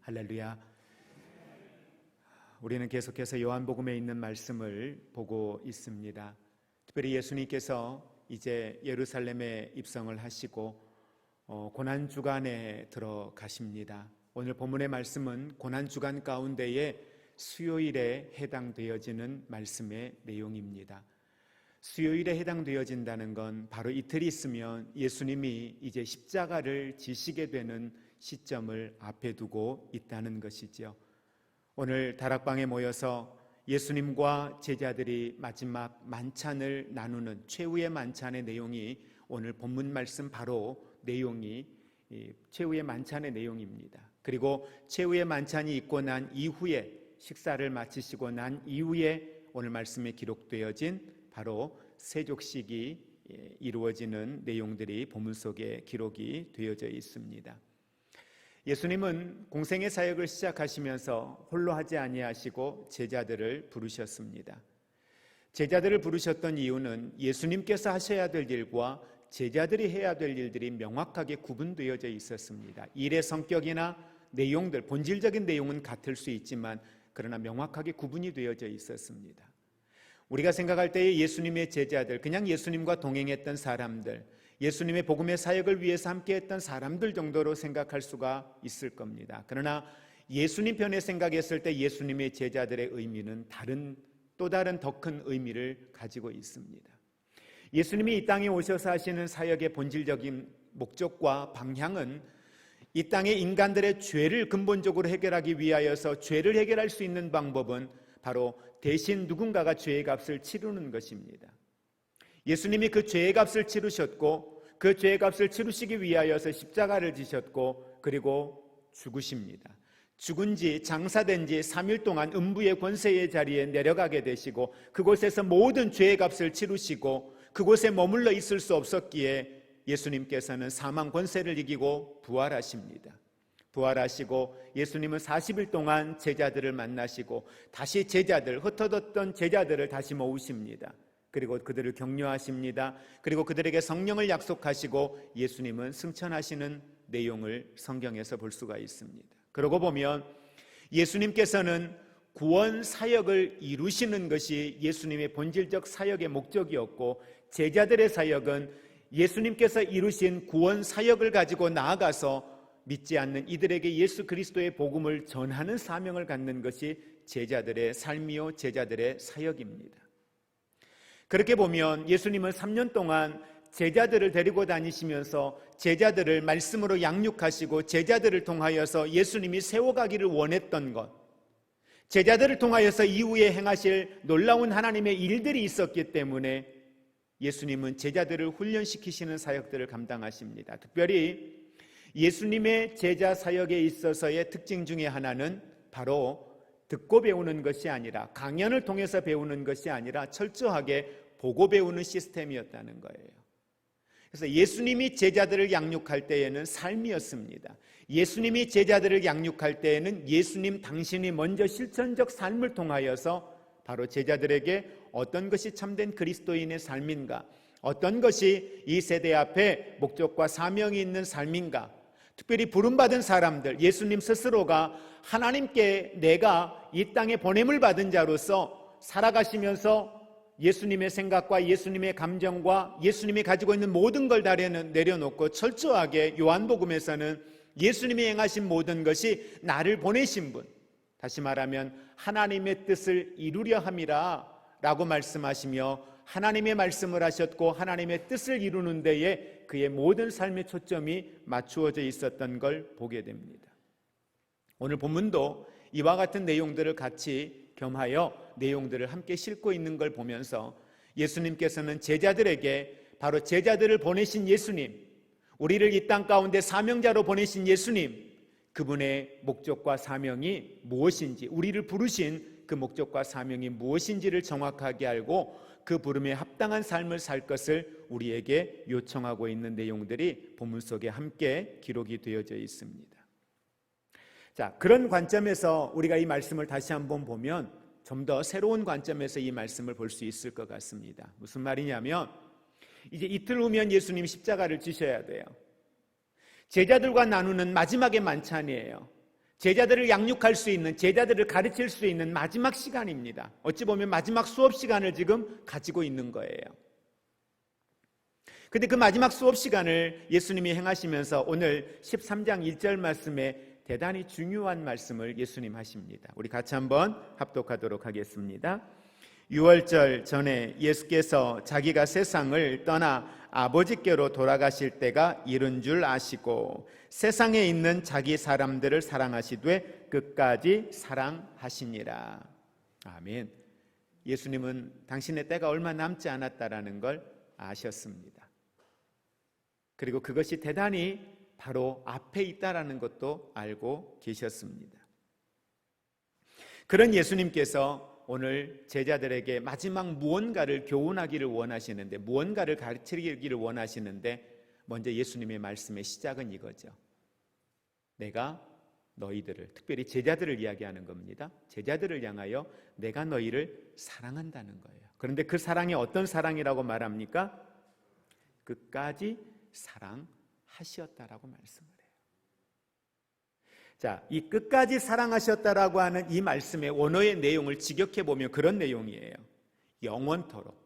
할렐루야. 우리는 계속해서 요한복음에 있는 말씀을 보고 있습니다. 특별히 예수님께서 이제 예루살렘에 입성을 하시고 고난주간에 들어가십니다. 오늘 본문의 말씀은 고난주간 가운데에 수요일에 해당되어지는 말씀의 내용입니다. 수요일에 해당되어진다는 건 바로 이틀 있으면 예수님이 이제 십자가를 지시게 되는 시점을 앞에 두고 있다는 것이죠. 오늘 다락방에 모여서 예수님과 제자들이 마지막 만찬을 나누는 최후의 만찬의 내용이 오늘 본문 말씀 바로 내용이 최후의 만찬의 내용입니다. 그리고 최후의 만찬이 있고 난 이후에 식사를 마치시고 난 이후에 오늘 말씀에 기록되어진 바로 세족식이 이루어지는 내용들이 본문 속에 기록이 되어져 있습니다. 예수님은 공생의 사역을 시작하시면서 홀로 하지 아니하시고 제자들을 부르셨습니다. 제자들을 부르셨던 이유는 예수님께서 하셔야 될 일과 제자들이 해야 될 일들이 명확하게 구분되어져 있었습니다. 일의 성격이나 내용들, 본질적인 내용은 같을 수 있지만 그러나 명확하게 구분이 되어져 있었습니다. 우리가 생각할 때에 예수님의 제자들, 그냥 예수님과 동행했던 사람들, 예수님의 복음의 사역을 위해서 함께했던 사람들 정도로 생각할 수가 있을 겁니다. 그러나 예수님 편에 생각했을 때 예수님의 제자들의 의미는 또 다른 더 큰 의미를 가지고 있습니다. 예수님이 이 땅에 오셔서 하시는 사역의 본질적인 목적과 방향은 이 땅의 인간들의 죄를 근본적으로 해결하기 위하여서 죄를 해결할 수 있는 방법은 바로 대신 누군가가 죄의 값을 치르는 것입니다. 예수님이 그 죄의 값을 치르셨고 그 죄의 값을 치르시기 위하여서 십자가를 지셨고 그리고 죽으십니다. 죽은 지 장사된 지 3일 동안 음부의 권세의 자리에 내려가게 되시고 그곳에서 모든 죄의 값을 치르시고 그곳에 머물러 있을 수 없었기에 예수님께서는 사망 권세를 이기고 부활하십니다. 부활하시고 예수님은 40일 동안 제자들을 만나시고 다시 흩어졌던 제자들을 다시 모으십니다. 그리고 그들을 격려하십니다. 그리고 그들에게 성령을 약속하시고 예수님은 승천하시는 내용을 성경에서 볼 수가 있습니다. 그러고 보면 예수님께서는 구원 사역을 이루시는 것이 예수님의 본질적 사역의 목적이었고 제자들의 사역은 예수님께서 이루신 구원 사역을 가지고 나아가서 믿지 않는 이들에게 예수 그리스도의 복음을 전하는 사명을 갖는 것이 제자들의 삶이요 제자들의 사역입니다. 그렇게 보면 예수님은 3년 동안 제자들을 데리고 다니시면서 제자들을 말씀으로 양육하시고 제자들을 통하여서 예수님이 세워가기를 원했던 것, 제자들을 통하여서 이후에 행하실 놀라운 하나님의 일들이 있었기 때문에 예수님은 제자들을 훈련시키시는 사역들을 감당하십니다. 특별히 예수님의 제자 사역에 있어서의 특징 중에 하나는 바로 듣고 배우는 것이 아니라 강연을 통해서 배우는 것이 아니라 철저하게 보고 배우는 시스템이었다는 거예요. 그래서 예수님이 제자들을 양육할 때에는 삶이었습니다. 예수님이 제자들을 양육할 때에는 예수님 당신이 먼저 실천적 삶을 통하여서 바로 제자들에게 어떤 것이 참된 그리스도인의 삶인가, 어떤 것이 이 세대 앞에 목적과 사명이 있는 삶인가, 특별히 부름받은 사람들, 예수님 스스로가 하나님께 내가 이 땅에 보냄을 받은 자로서 살아가시면서 예수님의 생각과 예수님의 감정과 예수님이 가지고 있는 모든 걸 다 내려놓고 철저하게 요한복음에서는 예수님이 행하신 모든 것이 나를 보내신 분, 다시 말하면 하나님의 뜻을 이루려 함이라 라고 말씀하시며 하나님의 말씀을 하셨고 하나님의 뜻을 이루는 데에 그의 모든 삶의 초점이 맞추어져 있었던 걸 보게 됩니다. 오늘 본문도 이와 같은 내용들을 같이 겸하여 내용들을 함께 싣고 있는 걸 보면서 예수님께서는 제자들에게 바로 제자들을 보내신 예수님, 우리를 이 땅 가운데 사명자로 보내신 예수님, 그분의 목적과 사명이 무엇인지, 우리를 부르신 그 목적과 사명이 무엇인지를 정확하게 알고 그 부름에 합당한 삶을 살 것을 우리에게 요청하고 있는 내용들이 본문 속에 함께 기록이 되어져 있습니다. 자, 그런 관점에서 우리가 이 말씀을 다시 한번 보면 좀 더 새로운 관점에서 이 말씀을 볼 수 있을 것 같습니다. 무슨 말이냐면 이제 이틀 후면 예수님이 십자가를 지셔야 돼요. 제자들과 나누는 마지막의 만찬이에요. 제자들을 양육할 수 있는, 제자들을 가르칠 수 있는 마지막 시간입니다. 어찌 보면 마지막 수업 시간을 지금 가지고 있는 거예요. 근데 그 마지막 수업 시간을 예수님이 행하시면서 오늘 13장 1절 말씀에 대단히 중요한 말씀을 예수님 하십니다. 우리 같이 한번 합독하도록 하겠습니다. 유월절 전에 예수께서 자기가 세상을 떠나 아버지께로 돌아가실 때가 이른 줄 아시고 세상에 있는 자기 사람들을 사랑하시되 끝까지 사랑하시니라. 아멘. 예수님은 당신의 때가 얼마 남지 않았다라는 걸 아셨습니다. 그리고 그것이 대단히 바로 앞에 있다라는 것도 알고 계셨습니다. 그런 예수님께서 오늘 제자들에게 마지막 무언가를 교훈하기를 원하시는데, 무언가를 가르치기를 원하시는데, 먼저 예수님의 말씀의 시작은 이거죠. 내가 너희들을, 특별히 제자들을 이야기하는 겁니다. 제자들을 향하여 내가 너희를 사랑한다는 거예요. 그런데 그 사랑이 어떤 사랑이라고 말합니까? 끝까지 사랑하셨다라고 말씀을 해요. 자, 이 끝까지 사랑하셨다라고 하는 이 말씀의 원어의 내용을 직역해 보면 그런 내용이에요. 영원토록,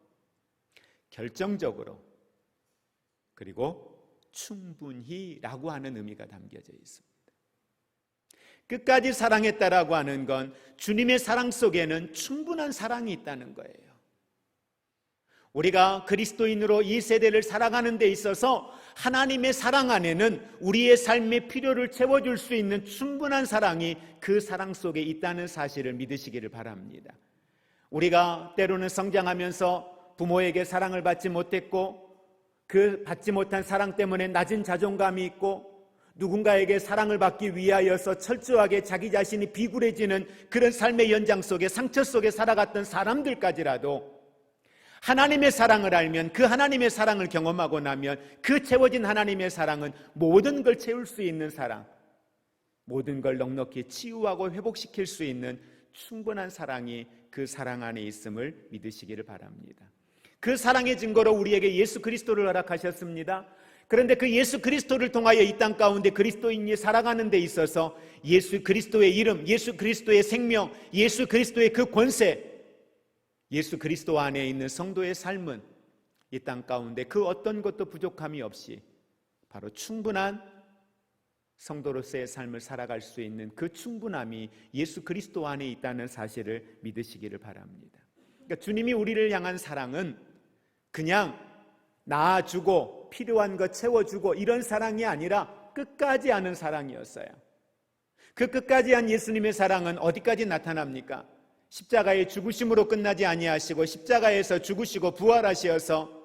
결정적으로, 그리고 충분히라고 하는 의미가 담겨져 있습니다. 끝까지 사랑했다라고 하는 건 주님의 사랑 속에는 충분한 사랑이 있다는 거예요. 우리가 그리스도인으로 이 세대를 살아가는 데 있어서 하나님의 사랑 안에는 우리의 삶의 필요를 채워줄 수 있는 충분한 사랑이 그 사랑 속에 있다는 사실을 믿으시기를 바랍니다. 우리가 때로는 성장하면서 부모에게 사랑을 받지 못했고 그 받지 못한 사랑 때문에 낮은 자존감이 있고 누군가에게 사랑을 받기 위하여서 철저하게 자기 자신이 비굴해지는 그런 삶의 연장 속에 상처 속에 살아갔던 사람들까지라도 하나님의 사랑을 알면, 그 하나님의 사랑을 경험하고 나면 그 채워진 하나님의 사랑은 모든 걸 채울 수 있는 사랑, 모든 걸 넉넉히 치유하고 회복시킬 수 있는 충분한 사랑이 그 사랑 안에 있음을 믿으시기를 바랍니다. 그 사랑의 증거로 우리에게 예수 그리스도를 허락하셨습니다. 그런데 그 예수 그리스도를 통하여 이 땅 가운데 그리스도인이 살아가는 데 있어서 예수 그리스도의 이름, 예수 그리스도의 생명, 예수 그리스도의 그 권세, 예수 그리스도 안에 있는 성도의 삶은 이 땅 가운데 그 어떤 것도 부족함이 없이 바로 충분한 성도로서의 삶을 살아갈 수 있는 그 충분함이 예수 그리스도 안에 있다는 사실을 믿으시기를 바랍니다. 그러니까 주님이 우리를 향한 사랑은 그냥 낳아주고 필요한 것 채워주고 이런 사랑이 아니라 끝까지 하는 사랑이었어요. 그 끝까지 한 예수님의 사랑은 어디까지 나타납니까? 십자가의 죽으심으로 끝나지 아니하시고 십자가에서 죽으시고 부활하셔서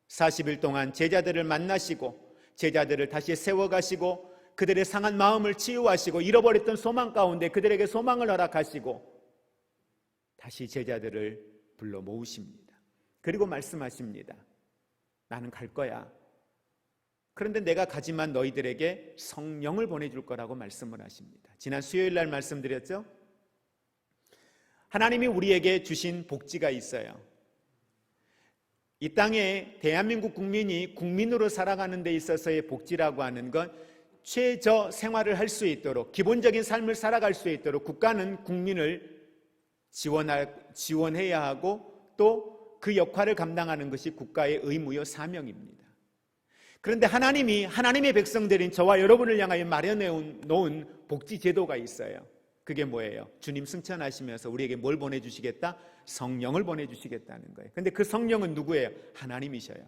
40일 동안 제자들을 만나시고 제자들을 다시 세워가시고 그들의 상한 마음을 치유하시고 잃어버렸던 소망 가운데 그들에게 소망을 허락하시고 다시 제자들을 불러 모으십니다. 그리고 말씀하십니다. 나는 갈 거야. 그런데 내가 가지만 너희들에게 성령을 보내줄 거라고 말씀을 하십니다. 지난 수요일 날 말씀드렸죠? 하나님이 우리에게 주신 복지가 있어요. 이 땅에 대한민국 국민이 국민으로 살아가는 데 있어서의 복지라고 하는 건 최저 생활을 할 수 있도록, 기본적인 삶을 살아갈 수 있도록 국가는 국민을 지원해야 하고 또 그 역할을 감당하는 것이 국가의 의무요 사명입니다. 그런데 하나님이 하나님의 백성들인 저와 여러분을 향하여 마련해 놓은 복지 제도가 있어요. 그게 뭐예요? 주님 승천하시면서 우리에게 뭘 보내주시겠다? 성령을 보내주시겠다는 거예요. 그런데 그 성령은 누구예요? 하나님이셔요.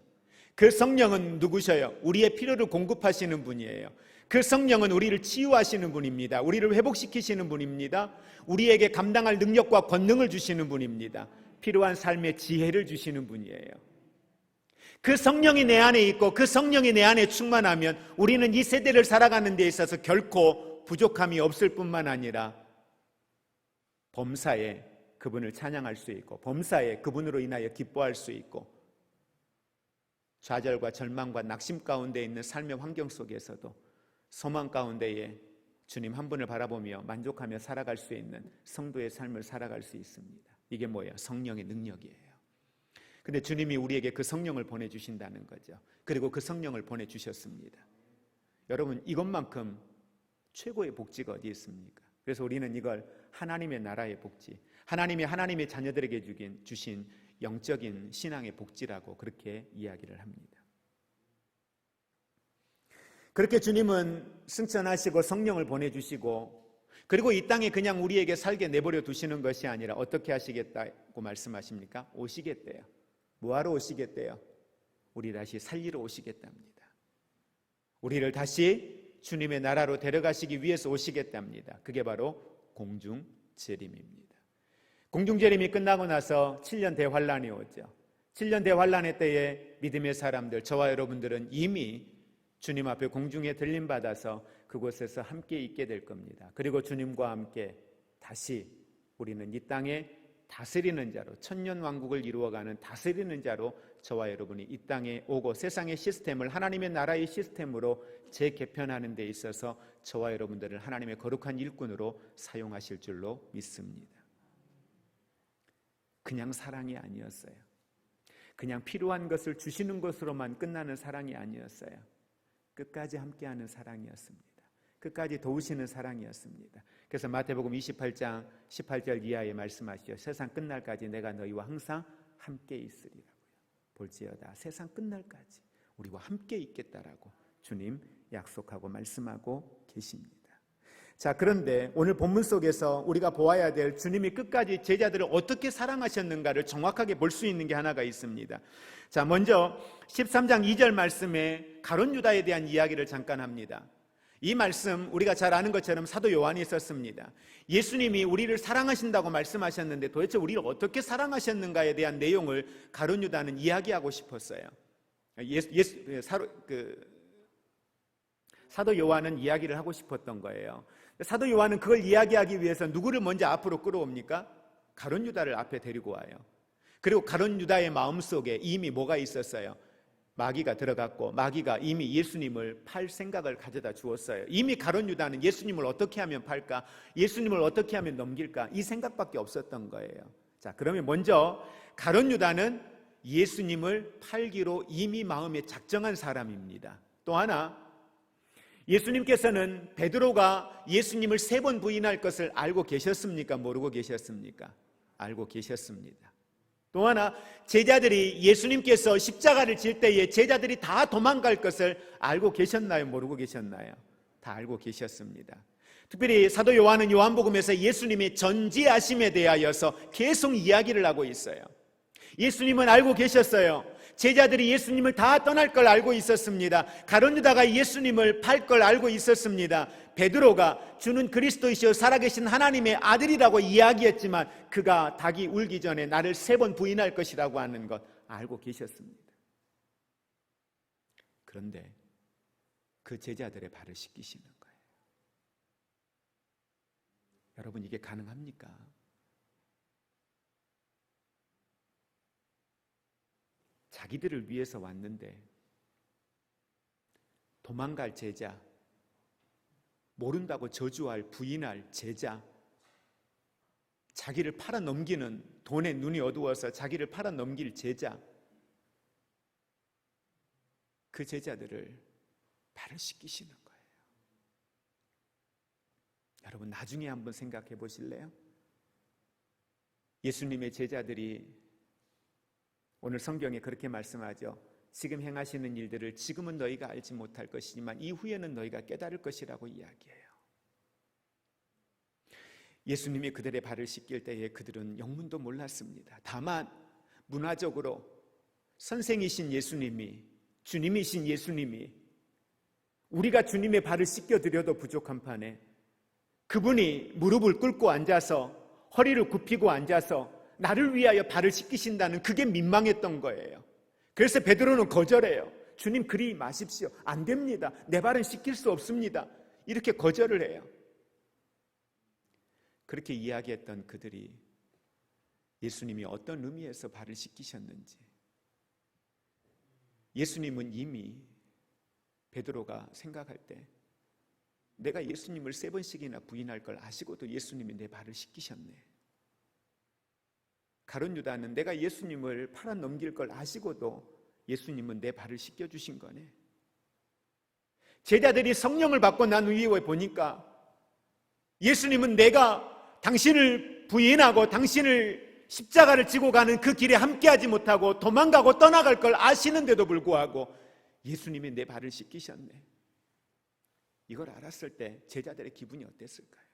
그 성령은 누구셔요? 우리의 필요를 공급하시는 분이에요. 그 성령은 우리를 치유하시는 분입니다. 우리를 회복시키시는 분입니다. 우리에게 감당할 능력과 권능을 주시는 분입니다. 필요한 삶의 지혜를 주시는 분이에요. 그 성령이 내 안에 있고 그 성령이 내 안에 충만하면 우리는 이 세대를 살아가는 데 있어서 결코 부족함이 없을 뿐만 아니라 범사에 그분을 찬양할 수 있고 범사에 그분으로 인하여 기뻐할 수 있고 좌절과 절망과 낙심 가운데 있는 삶의 환경 속에서도 소망 가운데에 주님 한 분을 바라보며 만족하며 살아갈 수 있는 성도의 삶을 살아갈 수 있습니다. 이게 뭐예요? 성령의 능력이에요. 근데 주님이 우리에게 그 성령을 보내주신다는 거죠. 그리고 그 성령을 보내주셨습니다. 여러분, 이것만큼 최고의 복지가 어디 있습니까? 그래서 우리는 이걸 하나님의 나라의 복지, 하나님의 자녀들에게 주신 영적인 신앙의 복지라고 그렇게 이야기를 합니다. 그렇게 주님은 승천하시고 성령을 보내주시고, 그리고 이 땅에 그냥 우리에게 살게 내버려 두시는 것이 아니라 어떻게 하시겠다고 말씀하십니까? 오시겠대요. 뭐하러 오시겠대요? 우리 다시 살리러 오시겠답니다. 우리를 다시 주님의 나라로 데려가시기 위해서 오시겠답니다. 그게 바로 공중재림입니다. 공중재림이 끝나고 나서 7년 대환란이 오죠. 7년 대환란의 때에 믿음의 사람들, 저와 여러분들은 이미 주님 앞에 공중에 들림받아서 그곳에서 함께 있게 될 겁니다. 그리고 주님과 함께 다시 우리는 이 땅에 다스리는 자로, 천년왕국을 이루어가는 다스리는 자로 저와 여러분이 이 땅에 오고 세상의 시스템을 하나님의 나라의 시스템으로 재개편하는 데 있어서 저와 여러분들을 하나님의 거룩한 일꾼으로 사용하실 줄로 믿습니다. 그냥 사랑이 아니었어요. 그냥 필요한 것을 주시는 것으로만 끝나는 사랑이 아니었어요. 끝까지 함께하는 사랑이었습니다. 끝까지 도우시는 사랑이었습니다. 그래서 마태복음 28장 18절 이하에 말씀하시죠. 세상 끝날까지 내가 너희와 항상 함께 있으리라고요. 볼지어다 세상 끝날까지 우리와 함께 있겠다라고 주님 약속하고 말씀하고 계십니다. 자, 그런데 오늘 본문 속에서 우리가 보아야 될 주님이 끝까지 제자들을 어떻게 사랑하셨는가를 정확하게 볼 수 있는 게 하나가 있습니다. 자, 먼저 13장 2절 말씀에 가룟 유다에 대한 이야기를 잠깐 합니다. 이 말씀 우리가 잘 아는 것처럼 사도 요한이 썼습니다. 예수님이 우리를 사랑하신다고 말씀하셨는데 도대체 우리를 어떻게 사랑하셨는가에 대한 내용을 가룟 유다는 이야기하고 싶었어요. 사도 요한은 이야기를 하고 싶었던 거예요. 사도 요한은 그걸 이야기하기 위해서 누구를 먼저 앞으로 끌어옵니까? 가룟 유다를 앞에 데리고 와요. 그리고 가룟 유다의 마음속에 이미 뭐가 있었어요? 마귀가 들어갔고 마귀가 이미 예수님을 팔 생각을 가져다 주었어요. 이미 가룟 유다는 예수님을 어떻게 하면 팔까? 예수님을 어떻게 하면 넘길까? 이 생각밖에 없었던 거예요. 자, 그러면 먼저 가룟 유다는 예수님을 팔기로 이미 마음에 작정한 사람입니다. 또 하나, 예수님께서는 베드로가 예수님을 3번 부인할 것을 알고 계셨습니까? 모르고 계셨습니까? 알고 계셨습니다. 또 하나, 제자들이 예수님께서 십자가를 질 때에 제자들이 다 도망갈 것을 알고 계셨나요? 모르고 계셨나요? 다 알고 계셨습니다. 특별히 사도 요한은 요한복음에서 예수님의 전지하심에 대하여서 계속 이야기를 하고 있어요. 예수님은 알고 계셨어요. 제자들이 예수님을 다 떠날 걸 알고 있었습니다. 가룟 유다가 예수님을 팔 걸 알고 있었습니다. 베드로가 주는 그리스도이시오 살아계신 하나님의 아들이라고 이야기했지만 그가 닭이 울기 전에 나를 3번 부인할 것이라고 하는 것 알고 계셨습니다. 그런데 그 제자들의 발을 씻기시는 거예요. 여러분, 이게 가능합니까? 자기들을 위해서 왔는데 도망갈 제자, 모른다고 저주할 부인할 제자, 자기를 팔아넘기는, 돈에 눈이 어두워서 자기를 팔아넘길 제자, 그 제자들을 발을 씻기시는 거예요. 여러분, 나중에 한번 생각해 보실래요? 예수님의 제자들이 오늘 성경에 그렇게 말씀하죠. 지금 행하시는 일들을 지금은 너희가 알지 못할 것이지만 이후에는 너희가 깨달을 것이라고 이야기해요. 예수님이 그들의 발을 씻길 때에 그들은 영문도 몰랐습니다. 다만 문화적으로 선생이신 예수님이, 주님이신 예수님이 우리가 주님의 발을 씻겨드려도 부족한 판에 그분이 무릎을 꿇고 앉아서 허리를 굽히고 앉아서 나를 위하여 발을 씻기신다는 그게 민망했던 거예요. 그래서 베드로는 거절해요. 주님, 그리 마십시오. 안 됩니다. 내 발은 씻길 수 없습니다. 이렇게 거절을 해요. 그렇게 이야기했던 그들이 예수님이 어떤 의미에서 발을 씻기셨는지, 예수님은 이미 베드로가 생각할 때 내가 예수님을 3번씩이나 부인할 걸 아시고도 예수님이 내 발을 씻기셨네. 가룟 유다는 내가 예수님을 팔아넘길 걸 아시고도 예수님은 내 발을 씻겨주신 거네. 제자들이 성령을 받고 난 이후에 보니까 예수님은 내가 당신을 부인하고 당신을 십자가를 지고 가는 그 길에 함께하지 못하고 도망가고 떠나갈 걸 아시는데도 불구하고 예수님이 내 발을 씻기셨네. 이걸 알았을 때 제자들의 기분이 어땠을까요?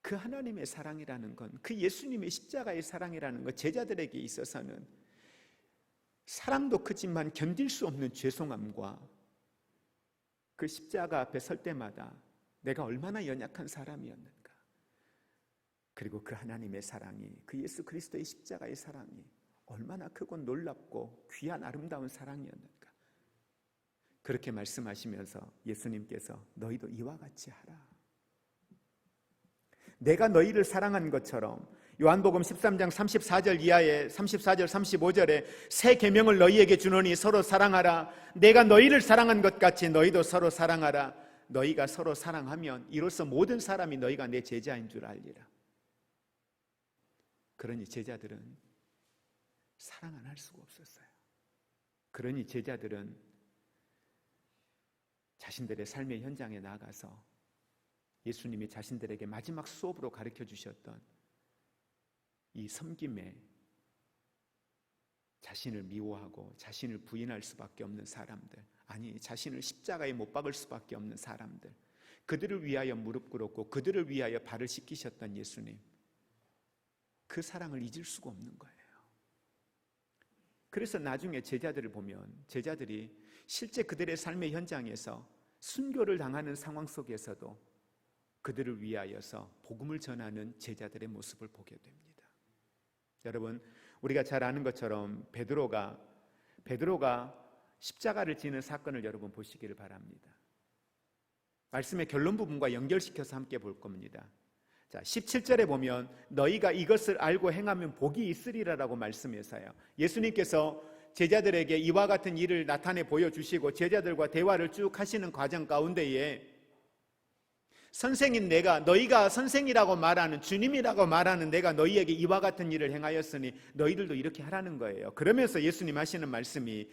그 하나님의 사랑이라는 건, 그 예수님의 십자가의 사랑이라는 것, 제자들에게 있어서는 사랑도 크지만 견딜 수 없는 죄송함과 그 십자가 앞에 설 때마다 내가 얼마나 연약한 사람이었는가, 그리고 그 하나님의 사랑이, 그 예수 그리스도의 십자가의 사랑이 얼마나 크고 놀랍고 귀한 아름다운 사랑이었는가, 그렇게 말씀하시면서 예수님께서 너희도 이와 같이 하라. 내가 너희를 사랑한 것처럼, 요한복음 13장 34절 이하에 34절 35절에 새 계명을 너희에게 주노니 서로 사랑하라. 내가 너희를 사랑한 것 같이 너희도 서로 사랑하라. 너희가 서로 사랑하면 이로써 모든 사람이 너희가 내 제자인 줄 알리라. 그러니 제자들은 사랑 안 할 수가 없었어요. 그러니 제자들은 자신들의 삶의 현장에 나가서 예수님이 자신들에게 마지막 수업으로 가르쳐 주셨던 이 섬김에 자신을 미워하고 자신을 부인할 수밖에 없는 사람들, 아니 자신을 십자가에 못 박을 수밖에 없는 사람들, 그들을 위하여 무릎 꿇었고 그들을 위하여 발을 씻기셨던 예수님, 그 사랑을 잊을 수가 없는 거예요. 그래서 나중에 제자들을 보면 제자들이 실제 그들의 삶의 현장에서 순교를 당하는 상황 속에서도 그들을 위하여서 복음을 전하는 제자들의 모습을 보게 됩니다. 여러분, 우리가 잘 아는 것처럼 베드로가 십자가를 지는 사건을 여러분 보시기를 바랍니다. 말씀의 결론 부분과 연결시켜서 함께 볼 겁니다. 자, 17절에 보면 너희가 이것을 알고 행하면 복이 있으리라라고 말씀해서요, 예수님께서 제자들에게 이와 같은 일을 나타내 보여주시고 제자들과 대화를 쭉 하시는 과정 가운데에 선생인 내가, 너희가 선생이라고 말하는, 주님이라고 말하는 내가 너희에게 이와 같은 일을 행하였으니 너희들도 이렇게 하라는 거예요. 그러면서 예수님 하시는 말씀이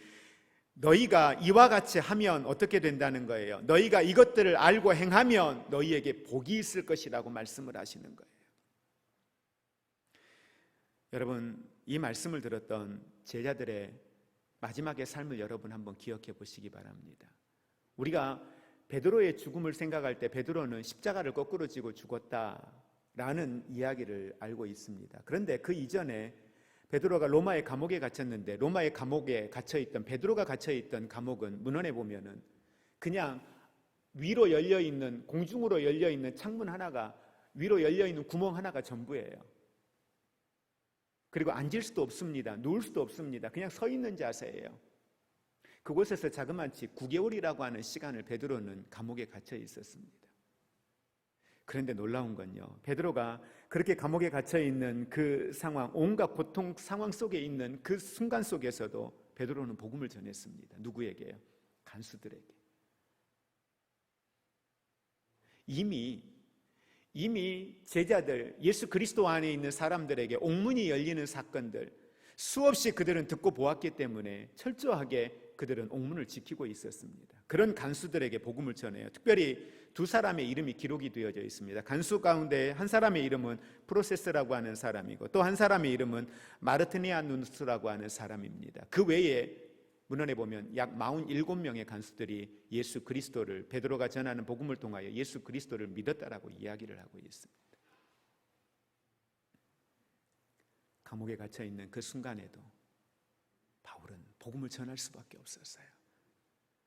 너희가 이와 같이 하면 어떻게 된다는 거예요. 너희가 이것들을 알고 행하면 너희에게 복이 있을 것이라고 말씀을 하시는 거예요. 여러분, 이 말씀을 들었던 제자들의 마지막의 삶을 여러분 한번 기억해 보시기 바랍니다. 우리가 베드로의 죽음을 생각할 때 베드로는 십자가를 거꾸로 지고 죽었다라는 이야기를 알고 있습니다. 그런데 그 이전에 베드로가 로마의 감옥에 갇혔는데, 로마의 감옥에 갇혀있던, 베드로가 갇혀있던 감옥은 문헌에 보면은 그냥 위로 열려있는, 공중으로 열려있는 창문 하나가, 위로 열려있는 구멍 하나가 전부예요. 그리고 앉을 수도 없습니다. 누울 수도 없습니다. 그냥 서 있는 자세예요. 그곳에서 자그마치 9개월이라고 하는 시간을 베드로는 감옥에 갇혀 있었습니다. 그런데 놀라운 건요, 베드로가 그렇게 감옥에 갇혀 있는 그 상황, 온갖 고통 상황 속에 있는 그 순간 속에서도 베드로는 복음을 전했습니다. 누구에게요? 간수들에게. 이미 제자들, 예수 그리스도 안에 있는 사람들에게 옥문이 열리는 사건들 수없이 그들은 듣고 보았기 때문에 철저하게 그들은 옥문을 지키고 있었습니다. 그런 간수들에게 복음을 전해요. 특별히 두 사람의 이름이 기록이 되어져 있습니다. 간수 가운데 한 사람의 이름은 프로세스라고 하는 사람이고 또 한 사람의 이름은 마르트니아누스라고 하는 사람입니다. 그 외에 문헌에 보면 약 47명의 간수들이 예수 그리스도를, 베드로가 전하는 복음을 통하여 예수 그리스도를 믿었다라고 이야기를 하고 있습니다. 감옥에 갇혀 있는 그 순간에도 바울은 복음을 전할 수밖에 없었어요.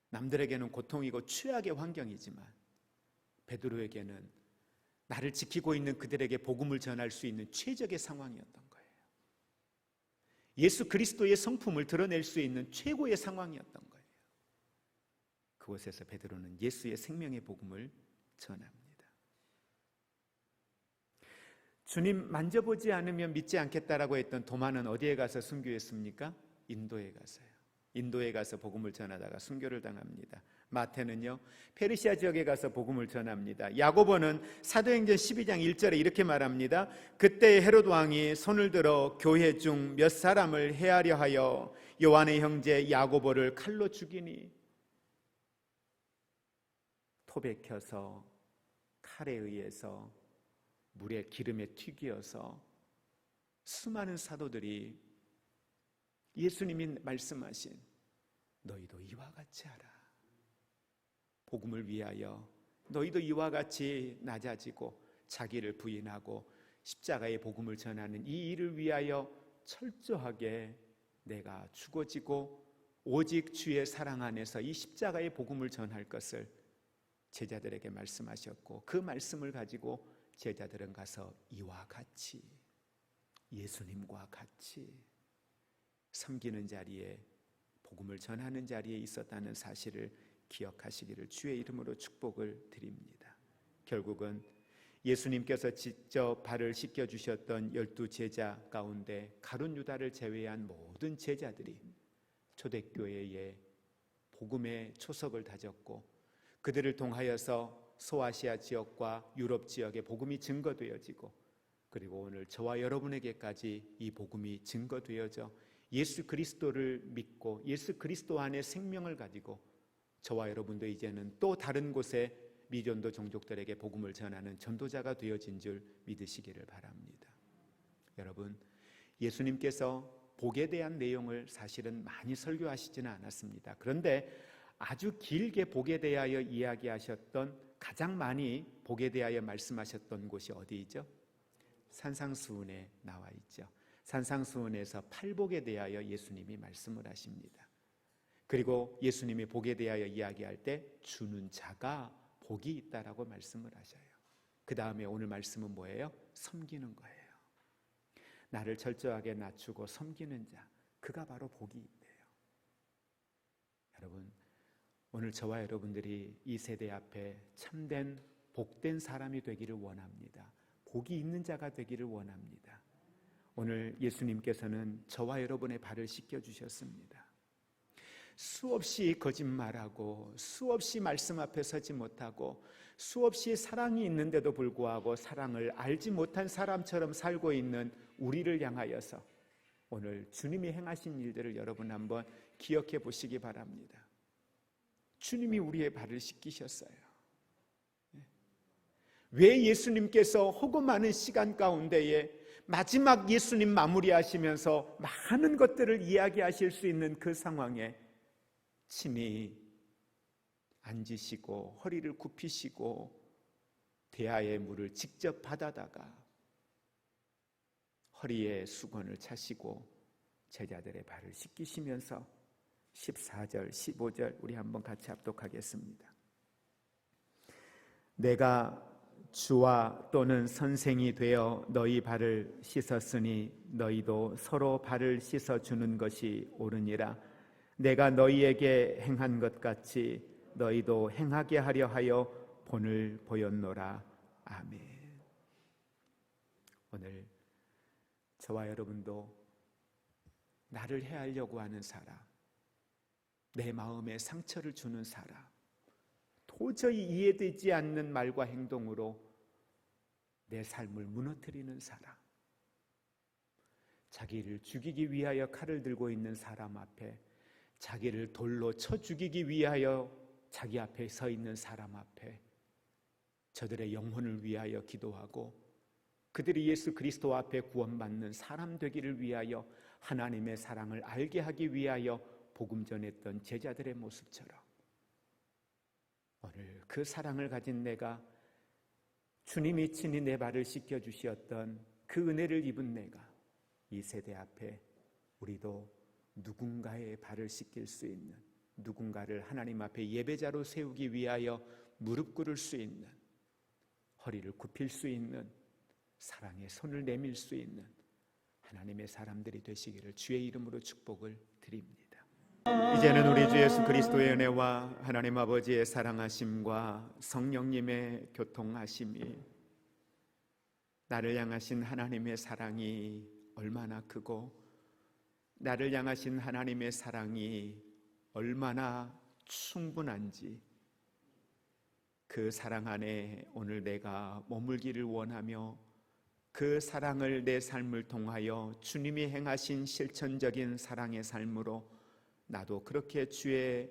남들에게는 고통이고 최악의 환경이지만 베드로에게는 나를 지키고 있는 그들에게 복음을 전할 수 있는 최적의 상황이었던 거예요. 예수 그리스도의 성품을 드러낼 수 있는 최고의 상황이었던 거예요. 그곳에서 베드로는 예수의 생명의 복음을 전합니다. 주님 만져보지 않으면 믿지 않겠다라고 했던 도마는 어디에 가서 순교했습니까? 인도에 가서요. 인도에 가서 복음을 전하다가 순교를 당합니다. 마태는요, 페르시아 지역에 가서 복음을 전합니다. 야고보는 사도행전 12장 1절에 이렇게 말합니다. 그때 헤롯 왕이 손을 들어 교회 중 몇 사람을 해하려 하여 요한의 형제 야고보를 칼로 죽이니. 토백혀서 칼에 의해서 물에 기름에 튀겨서 수많은 사도들이 예수님이 말씀하신 너희도 이와 같이 하라. 복음을 위하여 너희도 이와 같이 낮아지고 자기를 부인하고 십자가의 복음을 전하는 이 일을 위하여 철저하게 내가 죽어지고 오직 주의 사랑 안에서 이 십자가의 복음을 전할 것을 제자들에게 말씀하셨고, 그 말씀을 가지고 제자들은 가서 이와 같이 예수님과 같이 섬기는 자리에, 복음을 전하는 자리에 있었다는 사실을 기억하시기를 주의 이름으로 축복을 드립니다. 결국은 예수님께서 직접 발을 씻겨주셨던 12 제자 가운데 가룟 유다를 제외한 모든 제자들이 초대교회에 복음의 초석을 다졌고, 그들을 통하여서 소아시아 지역과 유럽 지역에 복음이 증거되어지고, 그리고 오늘 저와 여러분에게까지 이 복음이 증거되어져 예수 그리스도를 믿고 예수 그리스도 안에 생명을 가지고 저와 여러분도 이제는 또 다른 곳에 미전도 종족들에게 복음을 전하는 전도자가 되어진 줄 믿으시기를 바랍니다. 여러분, 예수님께서 복에 대한 내용을 사실은 많이 설교하시지는 않았습니다. 그런데 아주 길게 복에 대하여 이야기하셨던, 가장 많이 복에 대하여 말씀하셨던 곳이 어디이죠? 산상수훈에 나와 있죠. 산상수훈에서 팔복에 대하여 예수님이 말씀을 하십니다. 그리고 예수님이 복에 대하여 이야기할 때 주는 자가 복이 있다라고 말씀을 하셔요. 그 다음에 오늘 말씀은 뭐예요? 섬기는 거예요. 나를 철저하게 낮추고 섬기는 자, 그가 바로 복이 있대요. 여러분, 오늘 저와 여러분들이 이 세대 앞에 참된 복된 사람이 되기를 원합니다. 복이 있는 자가 되기를 원합니다. 오늘 예수님께서는 저와 여러분의 발을 씻겨주셨습니다. 수없이 거짓말하고 수없이 말씀 앞에 서지 못하고 수없이 사랑이 있는데도 불구하고 사랑을 알지 못한 사람처럼 살고 있는 우리를 향하여서 오늘 주님이 행하신 일들을 여러분 한번 기억해 보시기 바랍니다. 주님이 우리의 발을 씻기셨어요. 왜 예수님께서 허구 많은 시간 가운데에 마지막 예수님 마무리하시면서 많은 것들을 이야기하실 수 있는 그 상황에 친히 앉으시고 허리를 굽히시고 대하의 물을 직접 받아다가 허리에 수건을 차시고 제자들의 발을 씻기시면서 14절, 15절 우리 한번 같이 합독하겠습니다. 내가 주와 또는 선생이 되어 너희 발을 씻었으니 너희도 서로 발을 씻어주는 것이 옳으니라. 내가 너희에게 행한 것 같이 너희도 행하게 하려 하여 본을 보였노라. 아멘. 오늘 저와 여러분도 나를 해하려고 하는 사람, 내 마음에 상처를 주는 사람, 도저히 이해되지 않는 말과 행동으로 내 삶을 무너뜨리는 사람, 자기를 죽이기 위하여 칼을 들고 있는 사람 앞에, 자기를 돌로 쳐 죽이기 위하여 자기 앞에 서 있는 사람 앞에 저들의 영혼을 위하여 기도하고 그들이 예수 그리스도 앞에 구원받는 사람 되기를 위하여 하나님의 사랑을 알게 하기 위하여 복음 전했던 제자들의 모습처럼 오늘 그 사랑을 가진 내가, 주님이 친히 내 발을 씻겨주셨던 그 은혜를 입은 내가 이 세대 앞에 우리도 누군가의 발을 씻길 수 있는, 누군가를 하나님 앞에 예배자로 세우기 위하여 무릎 꿇을 수 있는, 허리를 굽힐 수 있는, 사랑의 손을 내밀 수 있는 하나님의 사람들이 되시기를 주의 이름으로 축복을 드립니다. 이제는 우리 주 예수 그리스도의 은혜와 하나님 아버지의 사랑하심과 성령님의 교통하심이, 나를 향하신 하나님의 사랑이 얼마나 크고 나를 향하신 하나님의 사랑이 얼마나 충분한지, 그 사랑 안에 오늘 내가 머물기를 원하며 그 사랑을 내 삶을 통하여 주님이 행하신 실천적인 사랑의 삶으로 나도 그렇게 주의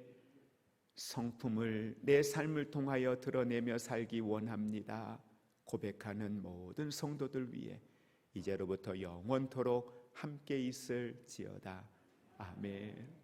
성품을 내 삶을 통하여 드러내며 살기 원합니다. 고백하는 모든 성도들 위해 이제로부터 영원토록 함께 있을지어다. 아멘.